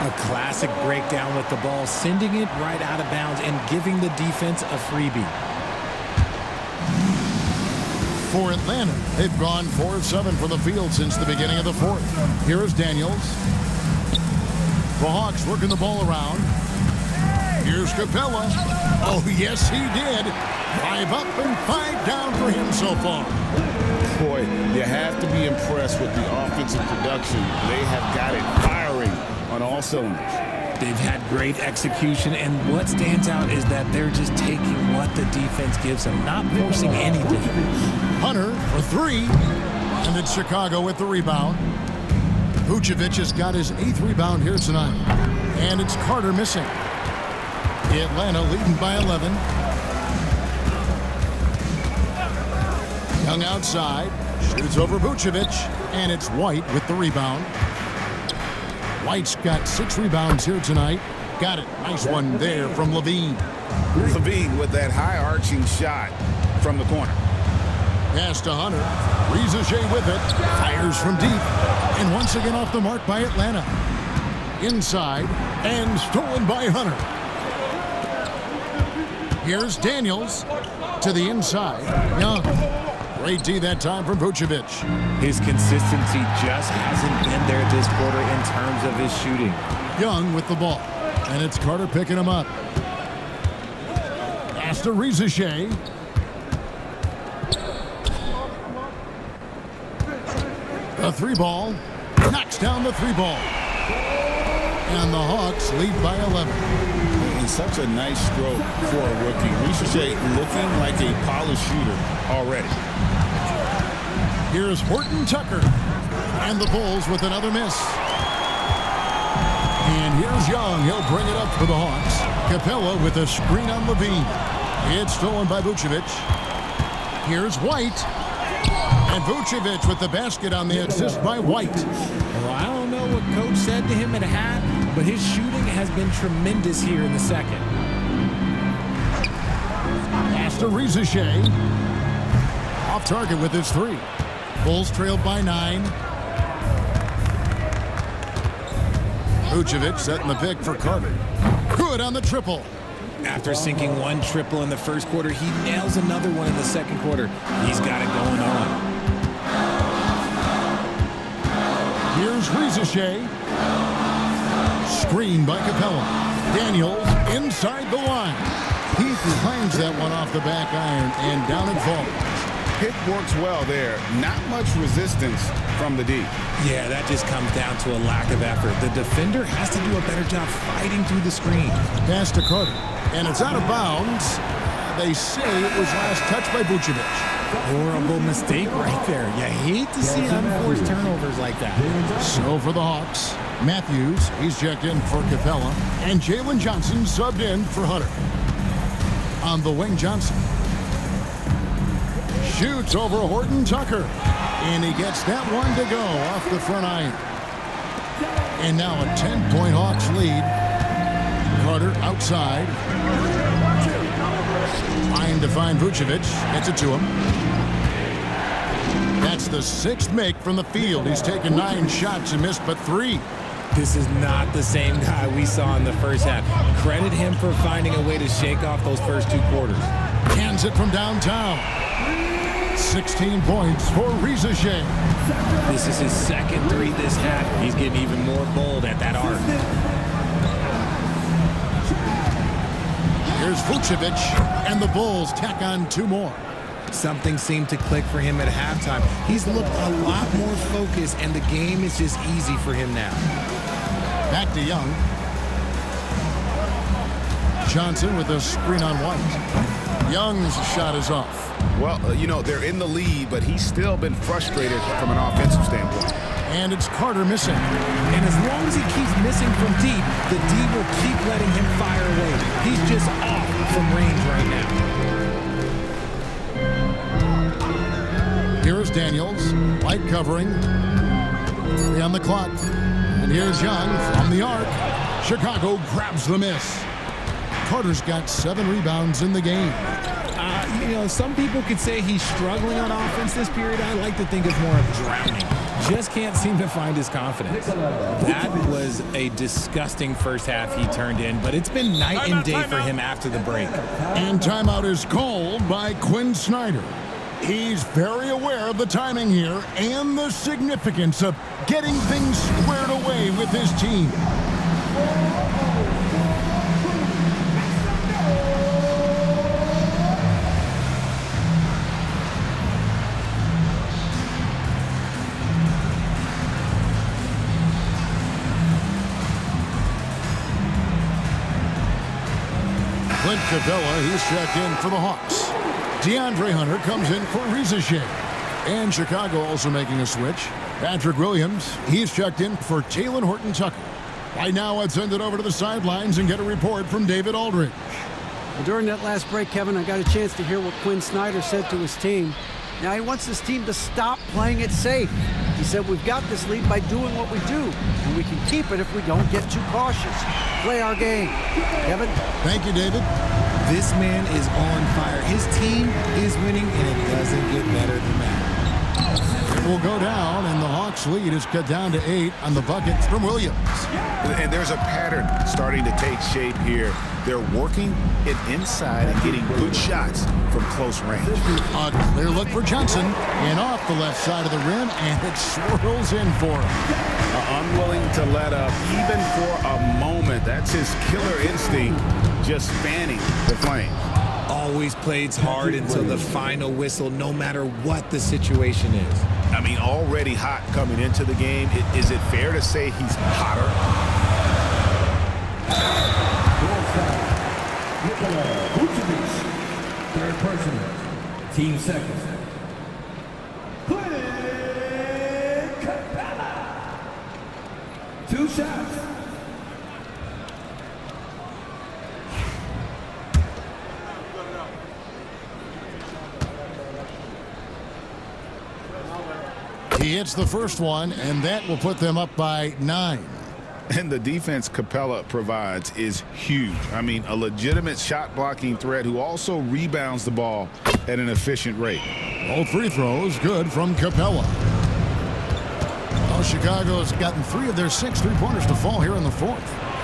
A classic breakdown with the ball, sending it right out of bounds and giving the defense a freebie. For Atlanta, they've gone 4 of 7 from the field since the beginning of the fourth. Here is Daniels. The Hawks working the ball around. Here's Capella. Oh, yes, he did. 5 up and 5 down for him so far. Boy, you have to be impressed with the offensive production. They have got it firing on all cylinders. They've had great execution, and what stands out is that they're just taking what the defense gives them, not forcing anything. Hunter for 3, and it's Chicago with the rebound. Vucevic has got his 8th rebound here tonight, and it's Carter missing. Atlanta leading by 11. Young outside, shoots over Vucevic, and it's White with the rebound. White's got 6 rebounds here tonight. Got it. Nice one there from Levine. Levine with that high-arching shot from the corner. Pass to Hunter. Rizachet with it. Fires from deep. And once again off the mark by Atlanta. Inside. And stolen by Hunter. Here's Daniels to the inside. Young. Great D that time from Vucevic. His consistency just hasn't been there this quarter in terms of his shooting. Young with the ball. And it's Carter picking him up. Pass to Rizachet. The 3-ball. Knocks down the 3-ball. And the Hawks lead by 11. And such a nice stroke for a rookie. Rizachet looking like a polished shooter already. Here's Horton Tucker. And the Bulls with another miss. And here's Young. He'll bring it up for the Hawks. Capella with a screen on Levine. It's stolen by Vucevic. Here's White. And Vucevic with the basket on the assist by White. Well, I don't know what coach said to him at half, but his shooting has been tremendous here in the second. Pass to Rizachet. Off target with his 3. Bulls trailed by 9. Vucevic setting the pick for Carter. Good on the triple. After sinking 1 triple in the first quarter, he nails another one in the second quarter. He's got it going on. Here's Rizachet. Screen by Capella. Daniels inside the line. He finds that one off the back iron and down it falls. Pick works well there. Not much resistance from the D. Yeah, that just comes down to a lack of effort. The defender has to do a better job fighting through the screen. Pass to Carter. And it's out of bounds. They say it was last touched by Vucevic. Horrible mistake right there. You hate to see unforced turnovers like that. So for the Hawks, Matthews, he's checked in for Capella. And Jalen Johnson subbed in for Hunter. On the wing, Johnson. Shoots over Horton Tucker. And he gets that one to go off the front iron. And now a 10-point Hawks lead. Carter outside. Trying to find Vucevic. Gets it to him. That's the 6th make from the field. He's taken 9 shots and missed but 3. This is not the same guy we saw in the first half. Credit him for finding a way to shake off those first 2 quarters. Hands it from downtown. 16 points for Rizachet. This is his second 3 this half. He's getting even more bold at that arc. Here's Vucevic, and the Bulls tack on 2 more. Something seemed to click for him at halftime. He's looked a lot more focused, and the game is just easy for him now. Back to Young. Johnson with a screen on White. Young's shot is off. Well, they're in the lead, but he's still been frustrated from an offensive standpoint. And it's Carter missing. And as long as he keeps missing from deep, the D will keep letting him fire away. He's just off from range right now. Here's Daniels. White covering. 3 on the clock. And here's Young from the arc. Chicago grabs the miss. Carter's got 7 rebounds in the game. You know, some people could say he's struggling on offense this period. I like to think of more of drowning. Just can't seem to find his confidence. That was a disgusting first half he turned in, but it's been night and day for him after the break. And timeout is called by Quinn Snyder. He's very aware of the timing here and the significance of getting things squared away with his team. Clint Capella, he's checked in for the Hawks. DeAndre Hunter comes in for Rizachet. And Chicago also making a switch. Patrick Williams, he's checked in for Talen Horton-Tucker. Right now, let's send it over to the sidelines and get a report from David Aldridge. Well, during that last break, Kevin, I got a chance to hear what Quinn Snyder said to his team. Now, he wants his team to stop playing it safe. He said, we've got this lead by doing what we do, and we can keep it if we don't get too cautious. Play our game. Kevin? Thank you, David. This man is on fire. His team is winning, and it doesn't get better than that. It will go down, and the Hawks lead is cut down to 8 on the bucket from Williams. And there's a pattern starting to take shape here. They're working it inside and getting good shots from close range. A clear look for Johnson, and off the left side of the rim, and it swirls in for him. Unwilling to let up, even for a moment. That's his killer instinct, just fanning the flame. Always plays hard until the final whistle, no matter what the situation is. I mean, already hot coming into the game. Is it fair to say he's hotter? Third personal. Team second. Clint Capella. 2 shots. He hits the first one, and that will put them up by 9. And the defense Capella provides is huge. I mean, a legitimate shot blocking threat who also rebounds the ball at an efficient rate. Both free throws good from Capella. Well, Chicago's gotten 3 of their 6 three-pointers to fall here in the 4th.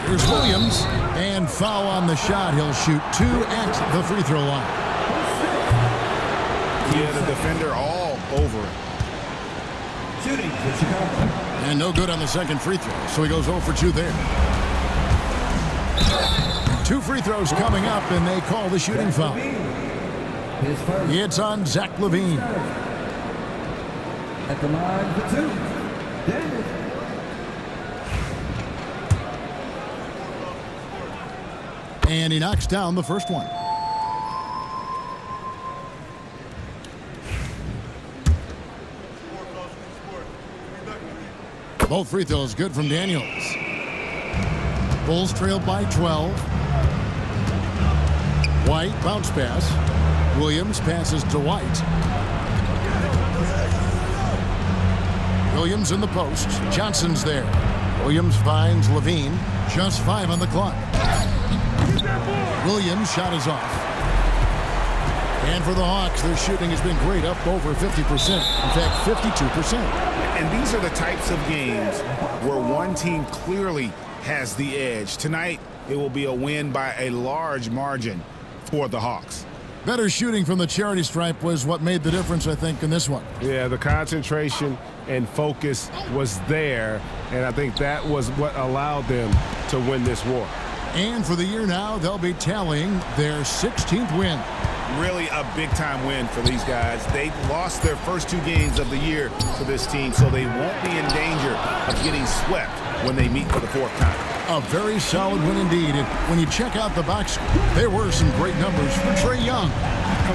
Here's Williams, and foul on the shot. He'll shoot 2 at the free throw line. Yeah, the defender all over it. Shooting for Chicago. And no good on the second free throw, so he goes 0 for 2 there. 2 free throws coming up, and they call the shooting foul. It's on Zach LaVine. At the line for 2. Daniel. And he knocks down the first one. Both free throws good from Daniels. Bulls trailed by 12. White, bounce pass. Williams passes to White. Williams in the post. Johnson's there. Williams finds LaVine. Just 5 on the clock. Williams' shot is off. And for the Hawks, their shooting has been great, up over 50%. In fact, 52%. And these are the types of games where one team clearly has the edge. Tonight, it will be a win by a large margin for the Hawks. Better shooting from the charity stripe was what made the difference, I think, in this one. Yeah, the concentration and focus was there, and I think that was what allowed them to win this war. And for the year now, they'll be tallying their 16th win. Really a big-time win for these guys. They lost their first 2 games of the year to this team, so they won't be in danger of getting swept when they meet for the 4th time. A very solid win indeed. And when you check out the box score, there were some great numbers for Trae Young.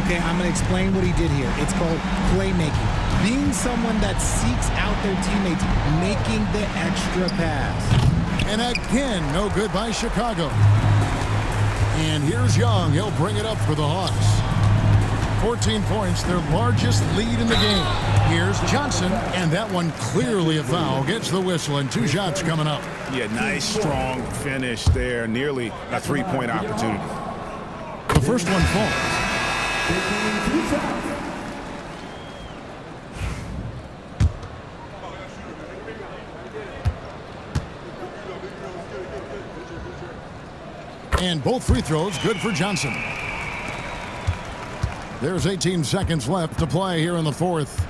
Okay, I'm going to explain what he did here. It's called playmaking. Being someone that seeks out their teammates, making the extra pass. And again, no good by Chicago. And here's Young. He'll bring it up for the Hawks. 14 points, their largest lead in the game. Here's Johnson, and that one clearly a foul. Gets the whistle, and 2 shots coming up. Yeah, nice, strong finish there. Nearly a 3-point opportunity. The first one falls. taking 2 shots. And both free throws good for Johnson. There's 18 seconds left to play here in the fourth.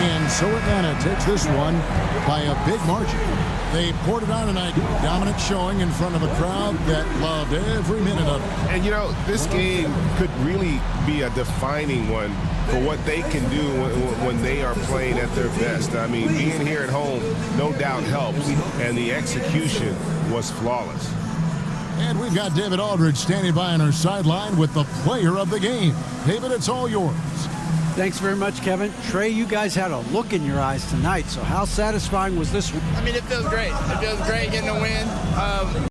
And so Atlanta takes this one by a big margin. They poured it on tonight. Dominant showing in front of a crowd that loved every minute of it. And, you know, this game could really be a defining one for what they can do when they are playing at their best. I mean, being here at home no doubt helps, and the execution was flawless. And we've got David Aldridge standing by on our sideline with the player of the game. David, it's all yours. Thanks very much, Kevin. Trey, you guys had a look in your eyes tonight, so how satisfying was this one? I mean, it feels great. It feels great getting a win.